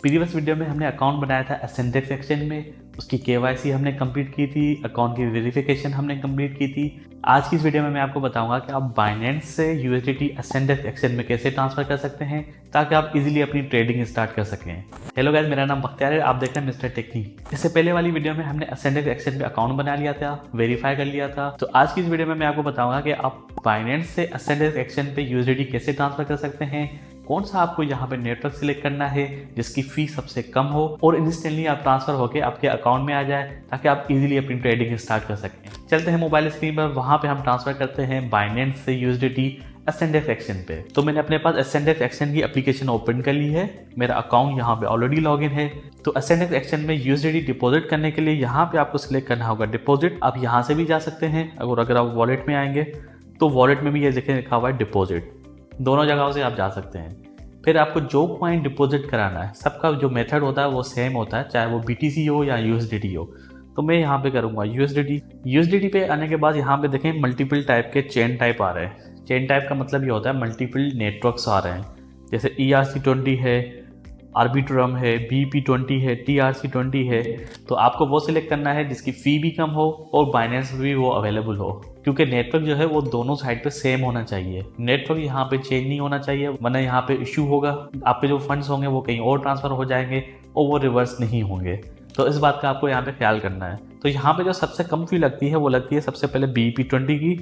Previous video में हमने account बनाया था एसेंडेक्स एक्सचेंज में, उसकी केवाईसी हमने कंप्लीट की थी, अकाउंट की वेरिफिकेशन हमने कंप्लीट की थी। आज की इस वीडियो में मैं आपको बताऊंगा कि आप बाइनेंस से यूएसडीटी एसेंडेक्स एक्सचेंज में कैसे ट्रांसफर कर सकते हैं ताकि आप इजीली अपनी ट्रेडिंग स्टार्ट कर सकें। हेलो गाइस, मेरा नाम बख्तियार है, आप देख रहे हैं मिस्टर टेक्नी। इससे पहले वाली वीडियो में हमने एसेंडेक्स एक्सचेंज में अकाउंट बना लिया था, वेरीफाई कर लिया था। तो आज की इस वीडियो में मैं आपको बताऊंगा कि आप बाइनेंस से एसेंडेक्स एक्सचेंज पे यूएसडीटी कैसे ट्रांसफर कर सकते हैं, कौन सा आपको यहाँ पे नेटवर्क सिलेक्ट करना है जिसकी फी सबसे कम हो और इंस्टेंटली आप ट्रांसफर होकर आपके अकाउंट में आ जाए ताकि आप इजीली अपनी ट्रेडिंग स्टार्ट कर सकें। चलते हैं मोबाइल स्क्रीन पर, वहां पे हम ट्रांसफर करते हैं बाइनेंस से यूएसडीटी एसेंडेक्स एक्सचेंज पे। तो मैंने अपने पास एसेंडेक्स एक्सचेंज की एप्लीकेशन ओपन कर ली है, मेरा अकाउंट यहाँ पे ऑलरेडी लॉगिन है। तो एसेंडेक्स एक्सचेंज में यूएसडीटी डिपॉजिट करने के लिए यहाँ पे आपको सिलेक्ट करना होगा डिपॉजिट। आप यहाँ से भी जा सकते हैं, अगर आप वॉलेट में आएंगे तो वॉलेट में भी ये देखें लिखा हुआ है डिपॉजिट, दोनों जगहों से आप जा सकते हैं। फिर आपको जो कॉइन डिपॉजिट कराना है, सबका जो मेथड होता है वो सेम होता है, चाहे वो BTC हो या USDT हो। तो मैं यहाँ पे करूँगा USDT पे आने के बाद यहाँ पे देखें मल्टीपल टाइप के चेन टाइप आ रहे हैं। चेन टाइप का मतलब ये होता है मल्टीपल नेटवर्क्स आ रहे हैं, जैसे ERC20 है, आर्बिट्रम है, BP20 है, TRC20 है। तो आपको वो सिलेक्ट करना है जिसकी फ़ी भी कम हो और बाइनेंस भी वो अवेलेबल हो, क्योंकि नेटवर्क जो है वो दोनों साइड पे सेम होना चाहिए। नेटवर्क यहाँ पे चेंज नहीं होना चाहिए, वरना यहाँ पे इश्यू होगा, आपके जो फंड्स होंगे वो कहीं और ट्रांसफ़र हो जाएंगे और वो रिवर्स नहीं होंगे। तो इस बात का आपको यहाँ पे ख्याल करना है। तो यहाँ पे जो सबसे कम फ़ी लगती है वो लगती है सबसे पहले BP20 की,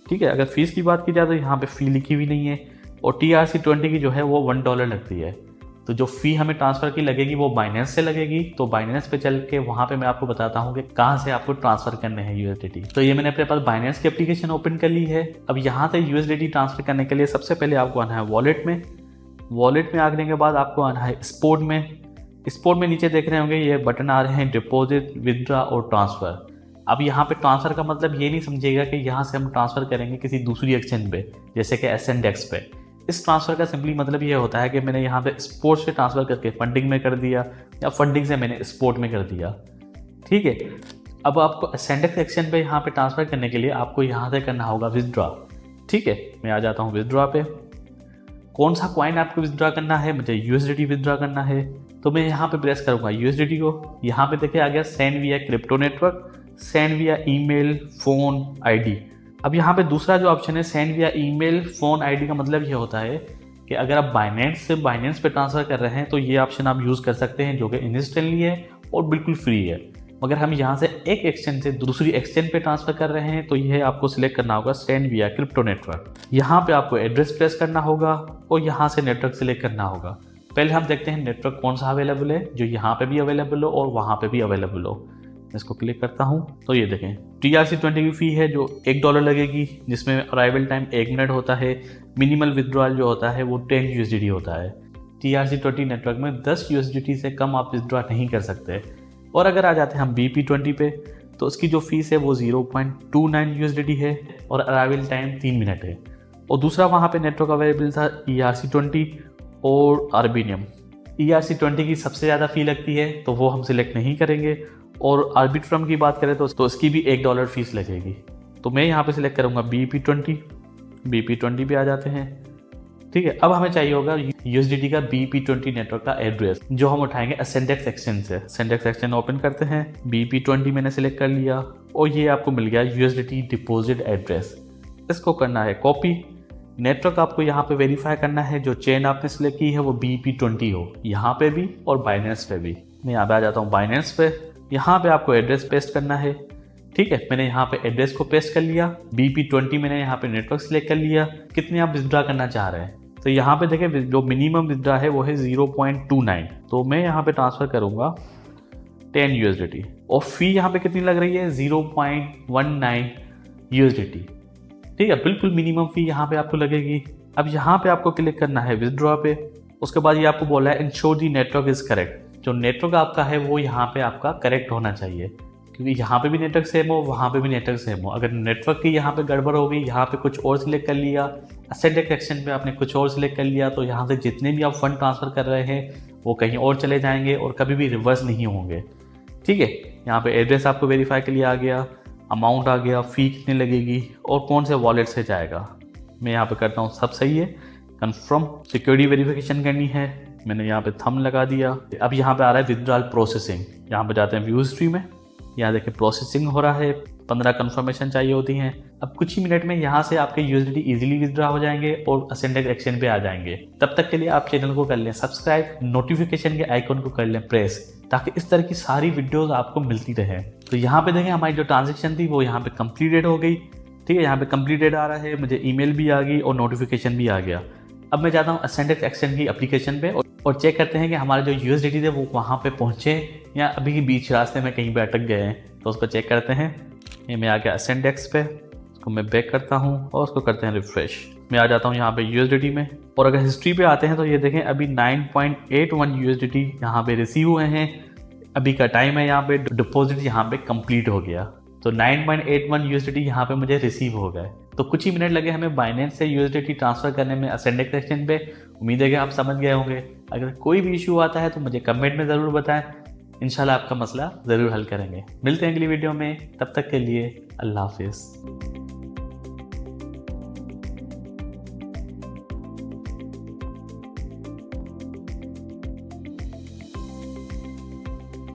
ठीक है। अगर फीस की बात की जाए तो यहाँ पे फ़ी लिखी हुई नहीं है। और TRC20 की जो है वो $1 लगती है। तो जो फ़ी हमें ट्रांसफ़र की लगेगी वो बाइनेंस से लगेगी। तो बाइनेंस पे चल के वहाँ पे मैं आपको बताता हूँ कि कहाँ से आपको ट्रांसफ़र करने हैं यूएसडीटी। तो ये मैंने अपने पास बाइनेंस की एप्लीकेशन ओपन कर ली है। अब यहाँ से यूएसडीटी ट्रांसफ़र करने के लिए सबसे पहले आपको आना है वॉलेट में आने के बाद आपको आना है स्पोर्ट में नीचे देख रहे होंगे ये बटन आ रहे हैं डिपॉजिट, विदड्रॉ और ट्रांसफ़र। अब यहाँ पे ट्रांसफ़र का मतलब ये नहीं समझिएगा कि यहाँ से हम ट्रांसफ़र करेंगे किसी दूसरी एक्सचेंज पे, जैसे कि एसेंडेक्स पे। इस ट्रांसफ़र का सिंपली मतलब ये होता है कि मैंने यहाँ पे स्पोर्ट से ट्रांसफ़र करके फंडिंग में कर दिया या फंडिंग से मैंने स्पोर्ट में कर दिया, ठीक है। अब आपको एसेंडेक्स एक्सचेंज पे यहाँ पे ट्रांसफ़र करने के लिए आपको यहाँ से करना होगा विदड्रॉ, ठीक है। मैं आ जाता हूँ विदड्रॉ पे। कौन सा कॉइन आपको विदड्रॉ करना है, मुझे यूएसडीटी विदड्रॉ करना है। तो मैं यहाँ पे प्रेस करूँगा यूएसडीटी को। यहाँ पे देखिए आ गया सेंड विया क्रिप्टो नेटवर्क, सेंड विया ईमेल, फ़ोन, आईडी। अब यहाँ पे दूसरा जो ऑप्शन है सेंड विया ईमेल, फ़ोन, आईडी का मतलब ये होता है कि अगर आप बाइनेंस से बाइनेंस पे ट्रांसफ़र कर रहे हैं तो ये ऑप्शन आप यूज़ कर सकते हैं, जो कि इंस्टेंटली है और बिल्कुल फ्री है। मगर हम यहाँ से एक एक्सचेंज से दूसरी एक्सचेंज पे ट्रांसफ़र कर रहे हैं तो यह आपको सिलेक्ट करना होगा सेंड विया क्रिप्टो नेटवर्क। यहाँ पे आपको एड्रेस प्रेस करना होगा और यहाँ से नेटवर्क सिलेक्ट करना होगा। पहले हम देखते हैं नेटवर्क कौन सा अवेलेबल है, जो यहाँ पे भी अवेलेबल हो और वहाँ पे भी अवेलेबल हो। इसको क्लिक करता हूँ तो ये देखें TRC20 की फ़ी है जो $1 लगेगी, जिसमें अराइवल टाइम 1 मिनट होता है। मिनिमल विदड्रॉल जो होता है वो 10 USDT होता है। TRC20 नेटवर्क में 10 USDT से कम आप विदड्रॉ नहीं कर सकते। और अगर आ जाते हैं हम BP20 पे तो उसकी जो फीस है वो 0.29 USDT है और अराइवल टाइम 3 मिनट है। और दूसरा वहाँ पे नेटवर्क अवेलेबल था ERC20 और आर्बिनियम। ERC20 की सबसे ज़्यादा फ़ी लगती है तो वो हम सिलेक्ट नहीं करेंगे। और आर्बिट्रम की बात करें तो इसकी भी $1 फीस लगेगी। तो मैं यहाँ पे सिलेक्ट करूँगा BP20 पे आ जाते हैं, ठीक है। अब हमें चाहिए होगा USDT का BP20 नेटवर्क का एड्रेस, जो हम उठाएंगे एसेंडेक्स एक्सचेंज से। एसेंडेक्स एक्सचेंज ओपन करते हैं, BP20 मैंने सिलेक्ट कर लिया और ये आपको मिल गया USDT डिपॉजिट एड्रेस। इसको करना है कॉपी। नेटवर्क आपको यहाँ पे वेरीफाई करना है, जो चेन आपने सिलेक्ट की है वो BP20 हो, यहाँ पे भी और बाइनेंस पे भी। मैं यहाँ पे आ जाता हूँ बाइनेंस पे। यहाँ पे आपको एड्रेस पेस्ट करना है, ठीक है। मैंने यहाँ पे एड्रेस को पेस्ट कर लिया। BP20 मैंने यहाँ पे नेटवर्क सिलेक्ट कर लिया। कितने आप विदड्रॉ करना चाह रहे हैं, तो यहाँ पे देखें जो मिनिमम विदड्रॉ है वो है 0.29। तो मैं यहाँ पे ट्रांसफ़र करूँगा 10 USDT और फ़ी यहाँ पे कितनी लग रही है 0.19 USDT, ठीक है। बिल्कुल मिनिमम फ़ी यहाँ पे आपको लगेगी। अब यहाँ पे आपको क्लिक करना है विदड्रॉ पे। उसके बाद ये आपको बोला है ensure the network is correct. जो नेटवर्क आपका है वो यहाँ पे आपका करेक्ट होना चाहिए, क्योंकि यहाँ पे भी नेटवर्क सेम हो, वहाँ पे भी नेटवर्क सेम हो। अगर नेटवर्क की यहाँ पे गड़बड़ हो गई, यहाँ पे कुछ और सिलेक्ट कर लिया, एसेंडेक्स एक्सचेंज पे आपने कुछ और सिलेक्ट कर लिया, तो यहाँ से जितने भी आप फंड ट्रांसफ़र कर रहे हैं वो कहीं और चले जाएंगे और कभी भी रिवर्स नहीं होंगे, ठीक है। यहाँ पे एड्रेस आपको वेरीफाई के लिए आ गया, अमाउंट आ गया, फ़ी कितनी लगेगी और कौन से वॉलेट से जाएगा। मैं यहाँ पे करता हूँ सब सही है, कन्फर्म। सिक्योरिटी वेरिफिकेशन करनी है, मैंने यहाँ पे थंब लगा दिया। अब यहाँ पे आ रहा है विथड्रॉल प्रोसेसिंग। यहाँ पे जाते हैं व्यू हिस्ट्री में, यहाँ देखिए प्रोसेसिंग हो रहा है, 15 कंफर्मेशन चाहिए होती हैं। अब कुछ ही मिनट में यहाँ से आपके USDT इजीली विथड्रॉ हो जाएंगे और असेंडेक्स एक्सचेंज पे आ जाएंगे। तब तक के लिए आप चैनल को कर लें सब्सक्राइब, नोटिफिकेशन के आइकन को कर लें प्रेस, ताकि इस तरह की सारी वीडियोस आपको मिलती रहे। तो यहाँ पे देखें हमारी जो ट्रांजेक्शन थी वो यहाँ पे कंप्लीटेड हो गई। ठीक है, यहाँ पे कंप्लीटेड आ रहा है, मुझे ईमेल भी आ गई और नोटिफिकेशन भी आ गया। अब मैं जाता हूँ असेंडेक्स एक्सचेंज की एप्लीकेशन पे और चेक करते हैं कि हमारे जो USDT थे वो वहाँ पे पहुँचे या अभी के बीच रास्ते में कहीं पे अटक गए हैं। तो उसको चेक करते हैं। ये मैं आ गया असेंडेक्स पे, उसको मैं बैक करता हूँ और उसको करते हैं रिफ्रेश। मैं आ जाता हूँ यहाँ पे USDT में और अगर हिस्ट्री पे आते हैं तो ये देखें अभी 9.81 USDT यहाँ पे रिसीव हुए हैं। अभी का टाइम है, यहाँ पे डिपॉजिट यहाँ पे कंप्लीट हो गया। तो 9.81 USDT यहाँ पे मुझे रिसीव हो गए। तो कुछ ही मिनट लगे हमें बाइनेंस से USDT ट्रांसफ़र करने में असेंडेक्स एक्सचेंज पे। उम्मीद है कि आप समझ गए होंगे। अगर कोई भी इशू आता है तो मुझे कमेंट में ज़रूर बताएं, इंशाल्लाह आपका मसला ज़रूर हल करेंगे। मिलते हैं अगली वीडियो में, तब तक के लिए अल्लाह हाफिज़।